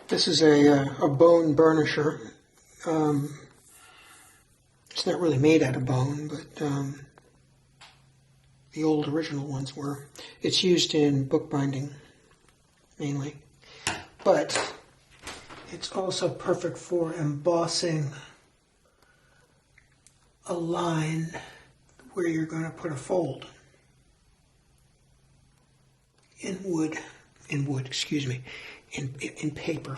This is a bone burnisher. It's not really made out of bone, but the old original ones were. It's used in bookbinding, mainly. But it's also perfect for embossing a line where you're going to put a fold in paper.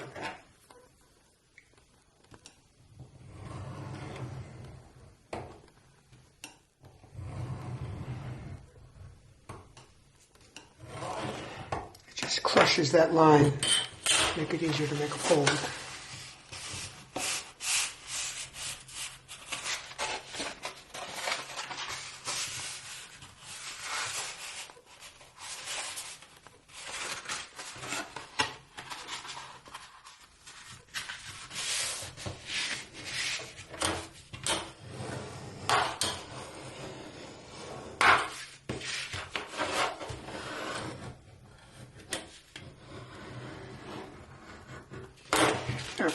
It just crushes that line, make it easier to make a fold. There.